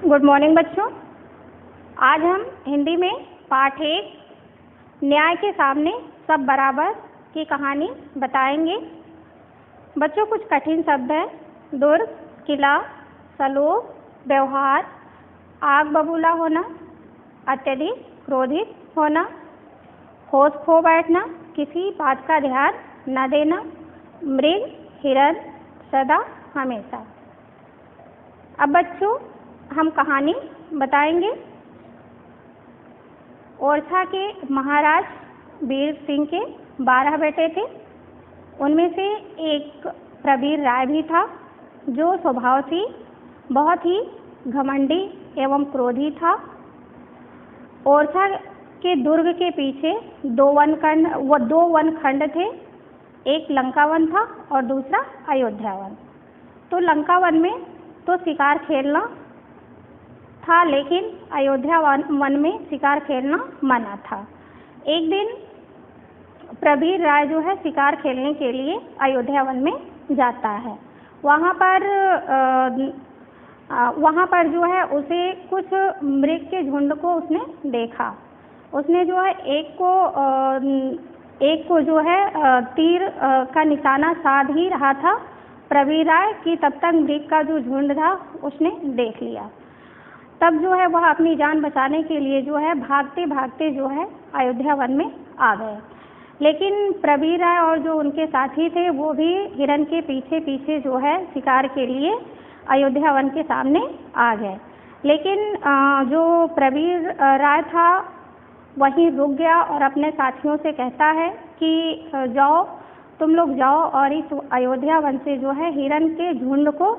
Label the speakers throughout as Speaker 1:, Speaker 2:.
Speaker 1: Good morning बच्चों। आज हम हिंदी में पाठ 1 न्याय के सामने सब बराबर की कहानी बताएंगे। बच्चों, कुछ कठिन शब्द हैं। दुर्ग, किला, सलोख, व्यवहार, आग बबूला होना, अत्यधिक क्रोधित होना, होश खो बैठना, किसी बात का ध्यान न देना, मृग, हिरण, सदा, हमेशा। अब बच्चों हम कहानी बताएंगे। ओरछा के महाराज वीर सिंह के 12 बेटे थे। उनमें से एक प्रवीर राय भी था, जो स्वभाव से बहुत ही घमंडी एवं क्रोधी था। ओरछा के दुर्ग के पीछे दो वनखंड थे। एक लंका वन था और दूसरा अयोध्या वन। तो लंका वन में तो शिकार खेलना था, लेकिन अयोध्या वन में शिकार खेलना मना था। एक दिन प्रवीर राय जो है शिकार खेलने के लिए अयोध्या वन में जाता है। वहाँ पर जो है उसे कुछ मृग के झुंड को उसने देखा। उसने जो है एक को जो है तीर का निशाना साध ही रहा था प्रवीर राय की, तब तक मृग का जो झुंड था उसने देख लिया। तब जो है वह अपनी जान बचाने के लिए जो है भागते भागते जो है अयोध्या वन में आ गए। लेकिन प्रवीर राय और जो उनके साथी थे वो भी हिरण के पीछे पीछे जो है शिकार के लिए अयोध्या वन के सामने आ गए। लेकिन जो प्रवीर राय था वहीं रुक गया और अपने साथियों से कहता है कि जाओ, तुम लोग जाओ और इस अयोध्या वन से जो है हिरण के झुंड को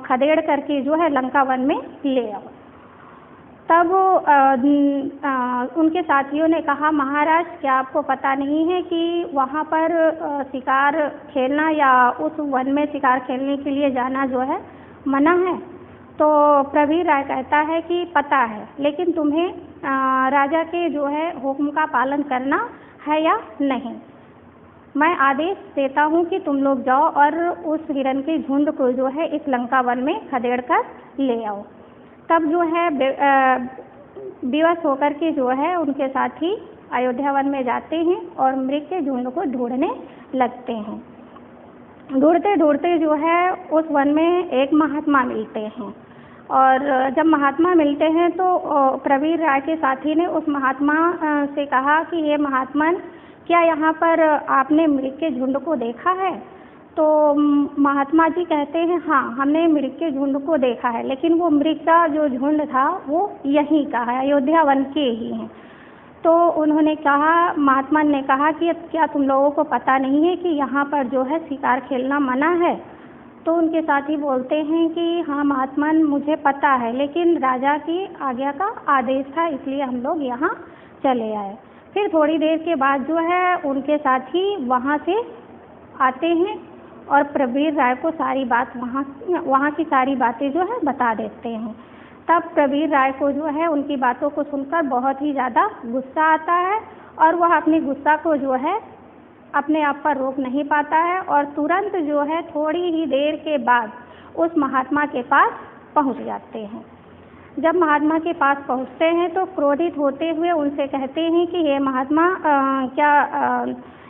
Speaker 1: खदेड़ करके जो है लंका वन में ले आओ। तब उनके साथियों ने कहा, महाराज क्या आपको पता नहीं है कि वहाँ पर शिकार खेलना या उस वन में शिकार खेलने के लिए जाना जो है मना है? तो प्रवीर राय कहता है कि पता है, लेकिन तुम्हें राजा के जो है हुक्म का पालन करना है या नहीं? मैं आदेश देता हूँ कि तुम लोग जाओ और उस हिरण के झुंड को जो है इस लंका वन में खदेड़ कर ले आओ। तब जो है विवश होकर के जो है उनके साथी अयोध्या वन में जाते हैं और मृग के झुंड को ढूंढने लगते हैं। ढूंढते ढूंढते जो है उस वन में एक महात्मा मिलते हैं, और जब महात्मा मिलते हैं तो प्रवीर राय के साथी ने उस महात्मा से कहा कि ये महात्मन, क्या यहाँ पर आपने मृग के झुंड को देखा है? तो महात्मा जी कहते हैं, हाँ हमने मृग के झुंड को देखा है, लेकिन वो मृग का जो झुंड था वो यहीं का है, अयोध्या वन के ही हैं। तो उन्होंने कहा, महात्मा ने कहा कि क्या तुम लोगों को पता नहीं है कि यहाँ पर जो है शिकार खेलना मना है? तो उनके साथी बोलते हैं कि हाँ महात्मन, मुझे पता है, लेकिन राजा की आज्ञा का आदेश था, इसलिए हम लोग यहाँ चले आए। फिर थोड़ी देर के बाद जो है उनके साथी वहाँ से आते हैं और प्रवीर राय को सारी बात वहाँ की सारी बातें जो है बता देते हैं। तब प्रवीर राय को जो है उनकी बातों को सुनकर बहुत ही ज़्यादा गुस्सा आता है, और वह अपने गुस्सा को जो है अपने आप पर रोक नहीं पाता है, और तुरंत जो है थोड़ी ही देर के बाद उस महात्मा के पास पहुँच जाते हैं। जब महात्मा के पास पहुँचते हैं तो क्रोधित होते हुए उनसे कहते हैं कि हे महात्मा, क्या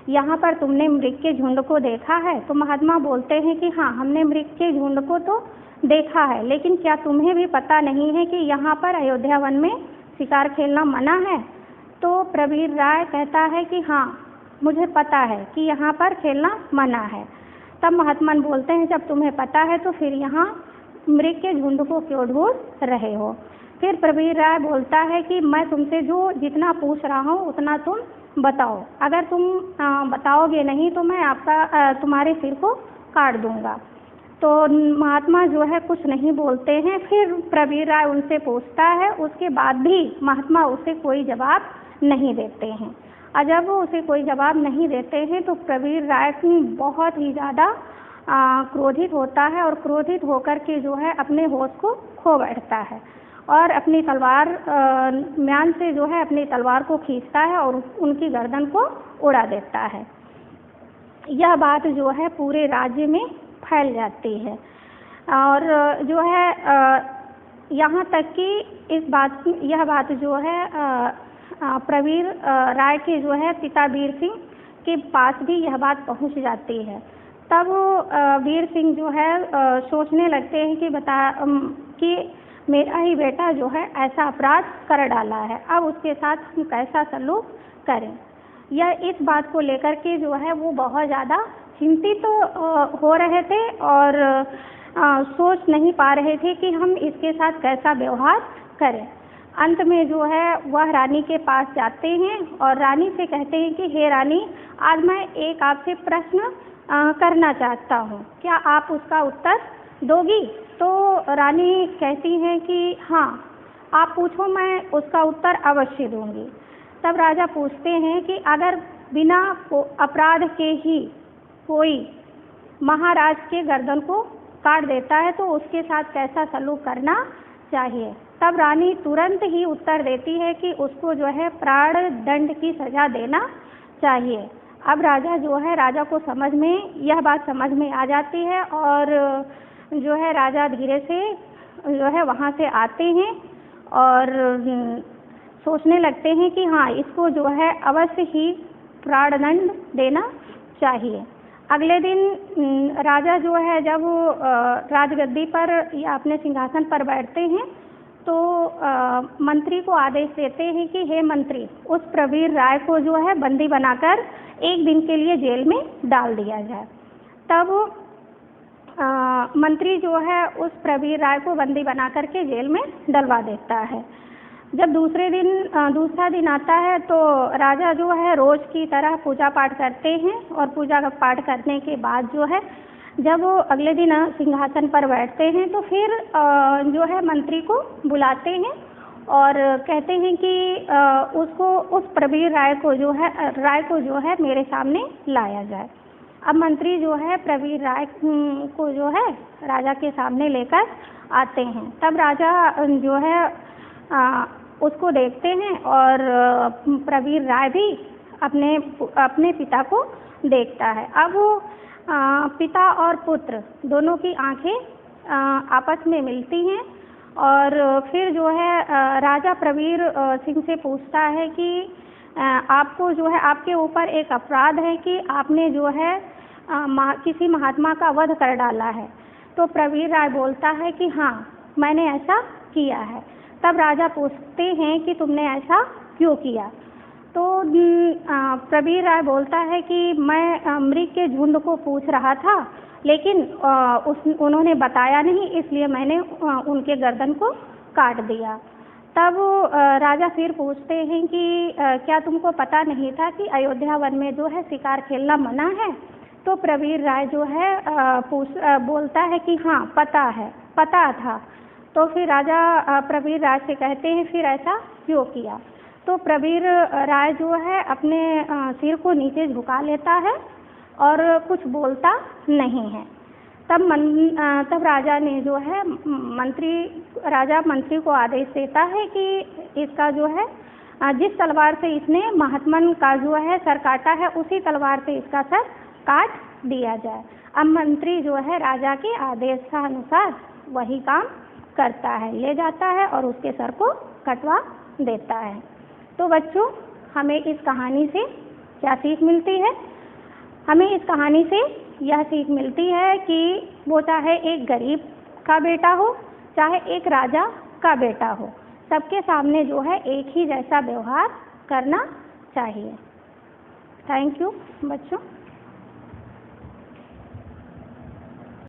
Speaker 1: यहाँ पर तुमने मृग के झुंड को देखा है? तो महात्मा बोलते हैं कि हाँ हमने मृग के झुंड को तो देखा है, लेकिन क्या तुम्हें भी पता नहीं है कि यहाँ पर अयोध्या वन में शिकार खेलना मना है? तो प्रवीर राय कहता है कि हाँ मुझे पता है कि यहाँ पर खेलना मना है। तब महात्मा बोलते हैं, जब तुम्हें पता है तो फिर यहाँ मृग के झुंड को क्यों ढूंढ रहे हो? फिर प्रवीर राय बोलता है कि मैं तुमसे जो जितना पूछ रहा हूँ उतना तुम बताओ, अगर तुम बताओगे नहीं तो मैं तुम्हारे सिर को काट दूंगा। तो महात्मा जो है कुछ नहीं बोलते हैं। फिर प्रवीर राय उनसे पूछता है, उसके बाद भी महात्मा उसे कोई जवाब नहीं देते हैं। और जब वो उसे कोई जवाब नहीं देते हैं तो प्रवीर राय बहुत ही ज़्यादा क्रोधित होता है, और क्रोधित होकर के जो है अपने होश को खो बैठता है और अपनी तलवार म्यान से जो है अपनी तलवार को खींचता है और उनकी गर्दन को उड़ा देता है। यह बात जो है पूरे राज्य में फैल जाती है, और जो है यहाँ तक कि यह बात जो है प्रवीर राय के जो है पिता वीर सिंह के पास भी यह बात पहुँच जाती है। तब वीर सिंह जो है सोचने लगते हैं कि मेरा ही बेटा जो है ऐसा अपराध कर डाला है, अब उसके साथ हम कैसा सलूक करें। यह इस बात को लेकर के जो है वो बहुत ज़्यादा चिंतित तो हो रहे थे और सोच नहीं पा रहे थे कि हम इसके साथ कैसा व्यवहार करें। अंत में जो है वह रानी के पास जाते हैं और रानी से कहते हैं कि हे रानी, आज मैं एक आपसे प्रश्न करना चाहता हूँ, क्या आप उसका उत्तर दोगी? तो रानी कहती हैं कि हाँ, आप पूछो, मैं उसका उत्तर अवश्य दूंगी। तब राजा पूछते हैं कि अगर बिना अपराध के ही कोई महाराज के गर्दन को काट देता है तो उसके साथ कैसा सलूक करना चाहिए? तब रानी तुरंत ही उत्तर देती है कि उसको जो है प्राण दंड की सज़ा देना चाहिए। अब राजा को यह बात समझ में आ जाती है और जो है राजा धीरे से जो है वहाँ से आते हैं और सोचने लगते हैं कि हाँ, इसको जो है अवश्य ही प्राणदंड देना चाहिए। अगले दिन राजा जो है जब राजगद्दी पर या अपने सिंहासन पर बैठते हैं तो मंत्री को आदेश देते हैं कि हे मंत्री, उस प्रवीर राय को जो है बंदी बनाकर एक दिन के लिए जेल में डाल दिया जाए। तब मंत्री जो है उस प्रवीर राय को बंदी बना करके जेल में डलवा देता है। जब दूसरा दिन आता है तो राजा जो है रोज़ की तरह पूजा पाठ करते हैं और पूजा पाठ करने के बाद जो है जब वो अगले दिन सिंहासन पर बैठते हैं तो फिर जो है मंत्री को बुलाते हैं और कहते हैं कि उस प्रवीर राय को जो है मेरे सामने लाया जाए। अब मंत्री जो है प्रवीर राय को जो है राजा के सामने लेकर आते हैं। तब राजा जो है उसको देखते हैं और प्रवीर राय भी अपने पिता को देखता है। अब पिता और पुत्र दोनों की आंखें आपस में मिलती हैं और फिर जो है राजा प्रवीर सिंह से पूछता है कि आपको जो है आपके ऊपर एक अपराध है कि आपने जो है किसी महात्मा का वध कर डाला है। तो प्रवीर राय बोलता है कि हाँ, मैंने ऐसा किया है। तब राजा पूछते हैं कि तुमने ऐसा क्यों किया? तो प्रवीर राय बोलता है कि मैं मृग के झुंड को पूछ रहा था, लेकिन उन्होंने बताया नहीं, इसलिए मैंने उनके गर्दन को काट दिया। तब राजा फिर पूछते हैं कि क्या तुमको पता नहीं था कि अयोध्या वन में जो है शिकार खेलना मना है? तो प्रवीर राय जो है बोलता है कि हाँ, पता था। तो फिर राजा प्रवीर राय से कहते हैं फिर ऐसा क्यों किया? तो प्रवीर राय जो है अपने सिर को नीचे झुका लेता है और कुछ बोलता नहीं है। तब राजा ने जो है मंत्री को आदेश देता है कि इसका जो है जिस तलवार से इसने महात्मन का जो है सर काटा है उसी तलवार से इसका सर काट दिया जाए। अब मंत्री जो है राजा के आदेशानुसार वही काम करता है, ले जाता है और उसके सर को कटवा देता है। तो बच्चों, हमें इस कहानी से क्या सीख मिलती है? हमें इस कहानी से यह सीख मिलती है कि वो चाहे एक गरीब का बेटा हो, चाहे एक राजा का बेटा हो, सबके सामने जो है एक ही जैसा व्यवहार करना चाहिए। थैंक यू बच्चों।